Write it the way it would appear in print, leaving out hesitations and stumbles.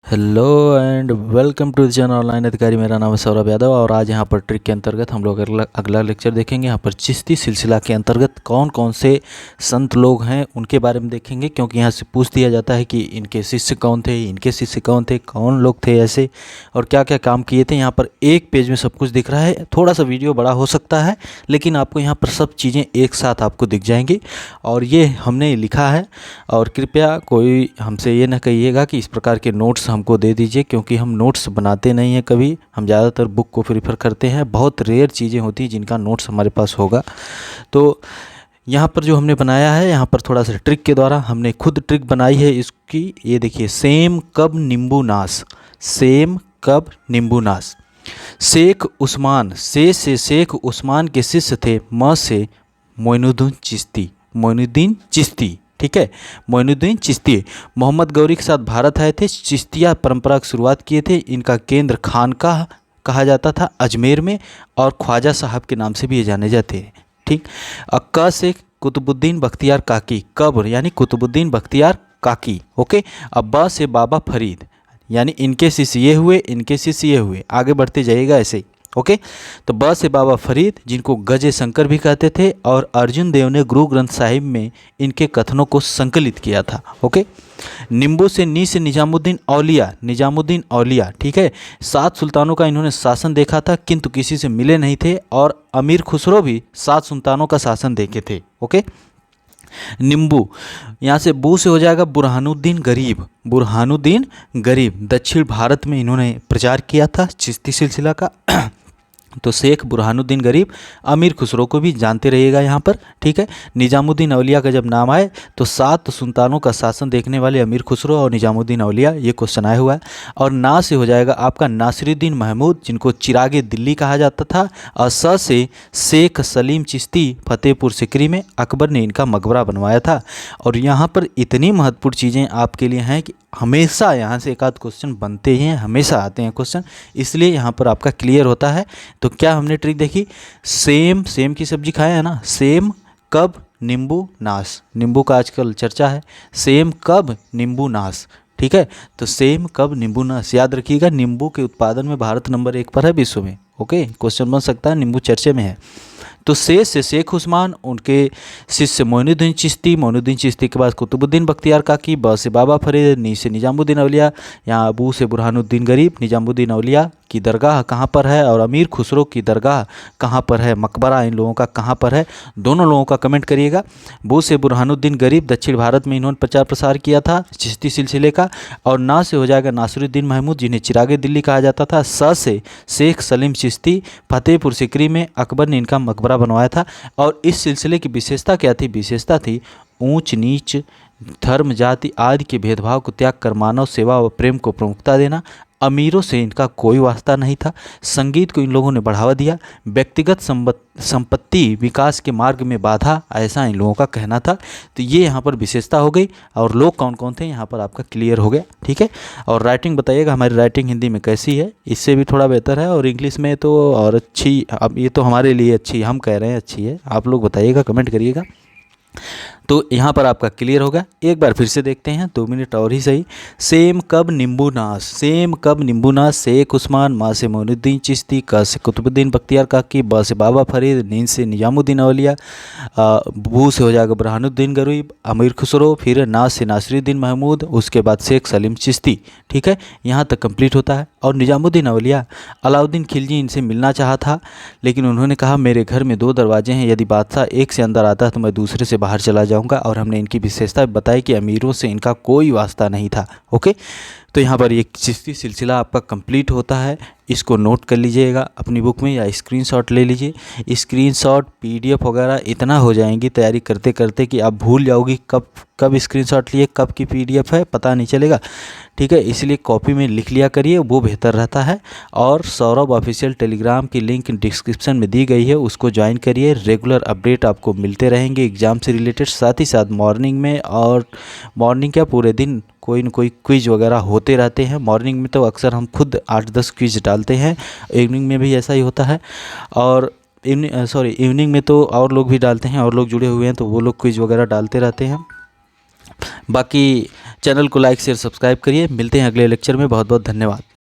Hello and welcome to the channel online Adhikari. मेरा नाम है सौरभ यादव और आज यहाँ पर ट्रिक के अंतर्गत हम लोग अगला लेक्चर देखेंगे। यहाँ पर चिश्ती सिलसिला के अंतर्गत कौन कौन से संत लोग हैं उनके बारे में देखेंगे, क्योंकि यहाँ से पूछ दिया जाता है कि इनके शिष्य कौन थे, इनके शिष्य कौन थे, कौन लोग थे ऐसे और क्या क्या काम किए थे। यहाँ पर एक पेज में सब कुछ दिख रहा है। थोड़ा सा वीडियो बड़ा हो सकता है लेकिन आपको यहाँ पर सब चीज़ें एक साथ आपको दिख जाएंगी और ये हमने लिखा है। और कृपया कोई हमसे ये ना कहिएगा कि इस प्रकार के नोट्स हमको दे दीजिए, क्योंकि हम नोट्स बनाते नहीं हैं कभी। हम ज़्यादातर बुक को प्रीफर करते हैं। बहुत रेयर चीज़ें होती हैं जिनका नोट्स हमारे पास होगा। तो यहाँ पर जो हमने बनाया है, यहाँ पर थोड़ा सा ट्रिक के द्वारा हमने खुद ट्रिक बनाई है इसकी। ये देखिए, सेम कब नींबू नाश, सेम कब नींबू नाश। शेख उस्मान, से शेख उस्मान के शिष्य थे, म से मोइनुद्दीन चिश्ती, मोइनुद्दीन चिश्ती, ठीक है, मोइनुद्दीन चिश्ती मोहम्मद गौरी के साथ भारत आए थे। चिश्तिया परंपरा की शुरुआत किए थे। इनका केंद्र खानकाह कहा जाता था अजमेर में और ख्वाजा साहब के नाम से भी ये जाने जाते हैं, ठीक। क से कुतुबुद्दीन बख्तियार काकी, कब्र यानी कुतुबुद्दीन बख्तियार काकी, ओके। अब ब से बाबा फरीद, यानी इनके शिष्य ये हुए, इनके शिष्य ये हुए, आगे बढ़ते जाइएगा ऐसे ही, ओके। तो ब से बाबा फरीद, जिनको गजे शंकर भी कहते थे, और अर्जुन देव ने गुरु ग्रंथ साहिब में इनके कथनों को संकलित किया था, ओके। नींबू से नी से निजामुद्दीन औलिया, निजामुद्दीन औलिया, ठीक है। 7 सुल्तानों का इन्होंने शासन देखा था किंतु किसी से मिले नहीं थे, और अमीर खुसरो भी 7 सुल्तानों का शासन देखे थे, ओके। नींबू, यहाँ से बू से हो जाएगा बुरहानुद्दीन गरीब, बुरहानुद्दीन गरीब दक्षिण भारत में इन्होंने प्रचार किया था चिश्ती सिलसिला का। तो शेख बुरहानुद्दीन गरीब, अमीर खुसरो को भी जानते रहिएगा यहाँ पर, ठीक है। निजामुद्दीन औलिया का जब नाम आए तो 7 सुल्तानों का शासन देखने वाले अमीर खुसरो और निजामुद्दीन औलिया, ये क्वेश्चन आया हुआ है। और ना से हो जाएगा आपका नासिरुद्दीन महमूद, जिनको चिरागे दिल्ली कहा जाता था। और स से शेख सलीम चिश्ती, फतेहपुर सिकरी में अकबर ने इनका मकबरा बनवाया था। और यहाँ पर इतनी महत्वपूर्ण चीज़ें आपके लिए हैं कि हमेशा यहाँ से एक आध क्वेश्चन बनते ही हैं, हमेशा आते हैं क्वेश्चन, इसलिए यहाँ पर आपका क्लियर होता है। तो क्या हमने ट्रिक देखी, सेम, सेम की सब्जी खाया है ना, सेम कब नींबू नाश, नींबू का आजकल चर्चा है, सेम कब नींबू नाश, ठीक है। तो सेम कब नींबू नाश याद रखिएगा। नींबू के उत्पादन में भारत नंबर 1 पर है विश्व में, ओके। क्वेश्चन बन सकता है, नींबू चर्चे में है। तो से शेख उस्मान, उनके शिष्य मोइनुद्दीन चिश्ती, मोइनुद्दीन चिश्ती के बाद कुतुबुद्दीन बख्तियार काकी, ब से बाबा फरीद, नी से निजामुद्दीन औलिया, यहाँ अबू से बुरहानुद्दीन गरीब। निजामुद्दीन औलिया की दरगाह कहाँ पर है और अमीर खुसरो की दरगाह कहाँ पर है, मकबरा इन लोगों का कहाँ पर है, दोनों लोगों का कमेंट करिएगा। बू से बुरहानुद्दीन गरीब, दक्षिण भारत में इन्होंने प्रचार प्रसार किया था चिश्ती सिलसिले का। और ना से हो जाएगा नासिरुद्दीन महमूद, जिन्हें चिरागे दिल्ली कहा जाता था। स से शेख सलीम चिश्ती, फतेहपुर सिकरी में अकबर ने इनका मकबरा बनवाया था। और इस सिलसिले की विशेषता क्या थी, विशेषता थी ऊंच नीच, धर्म जाति आदि के भेदभाव को त्याग कर मानव सेवा व प्रेम को प्रमुखता देना। अमीरों से इनका कोई वास्ता नहीं था। संगीत को इन लोगों ने बढ़ावा दिया। व्यक्तिगत संपत्ति विकास के मार्ग में बाधा, ऐसा इन लोगों का कहना था। तो ये यहाँ पर विशेषता हो गई। और लोग कौन कौन थे यहाँ पर आपका क्लियर हो गया, ठीक है। और राइटिंग बताइएगा हमारी राइटिंग हिंदी में कैसी है, इससे भी थोड़ा बेहतर है, और इंग्लिश में तो और अच्छी। अब ये तो हमारे लिए अच्छी, हम कह रहे हैं अच्छी है, आप लोग बताइएगा, कमेंट करिएगा। तो यहाँ पर आपका क्लियर होगा। एक बार फिर से देखते हैं, 2 मिनट और ही सही। सेम कब नींबू नाश, सेम कब नींबू नाश। शेख उस्मान, मा से मोइनुद्दीन चिश्ती, क से कुतुबुद्दीन बख्तियार काकी, ब से बाबा फरीद, नींद से निजामुद्दीन औलिया, बू से हो जाएगा बुरहानुद्दीन गरीब, अमीर खुसरो, फिर ना से नासिरुद्दीन महमूद, उसके बाद शेख सलीम चिश्ती, ठीक है। यहाँ तक कंप्लीट होता है। और निजामुद्दीन औलिया, अलाउद्दीन खिलजी इनसे मिलना चाहा था, लेकिन उन्होंने कहा मेरे घर में 2 दरवाजे हैं, यदि बादशाह एक से अंदर आता है तो मैं दूसरे से बाहर चला जाऊंगा। और हमने इनकी विशेषता बताई कि अमीरों से इनका कोई वास्ता नहीं था, ओके। तो यहाँ पर ये चिश्ती सिलसिला आपका कंप्लीट होता है। इसको नोट कर लीजिएगा अपनी बुक में या स्क्रीनशॉट ले लीजिए। स्क्रीनशॉट पीडीएफ वगैरह इतना हो जाएंगी तैयारी करते करते कि आप भूल जाओगी कब स्क्रीनशॉट लिए, कब की पीडीएफ है, पता नहीं चलेगा, ठीक है। इसलिए कॉपी में लिख लिया करिए, वो बेहतर रहता है। और सौरभ ऑफिशियल टेलीग्राम की लिंक डिस्क्रिप्शन में दी गई है, उसको ज्वाइन करिए। रेगुलर अपडेट आपको मिलते रहेंगे एग्ज़ाम से रिलेटेड। साथ ही साथ मॉर्निंग में, और मॉर्निंग क्या पूरे दिन कोई न कोई क्विज वगैरह होते रहते हैं। मॉर्निंग में तो अक्सर हम खुद 8-10 क्विज डालते हैं, इवनिंग में भी ऐसा ही होता है। और इवनिंग में तो और लोग भी डालते हैं, और लोग जुड़े हुए हैं तो वो लोग क्विज वगैरह डालते रहते हैं। बाकी चैनल को लाइक शेयर सब्सक्राइब करिए। मिलते हैं अगले लेक्चर में। बहुत बहुत धन्यवाद।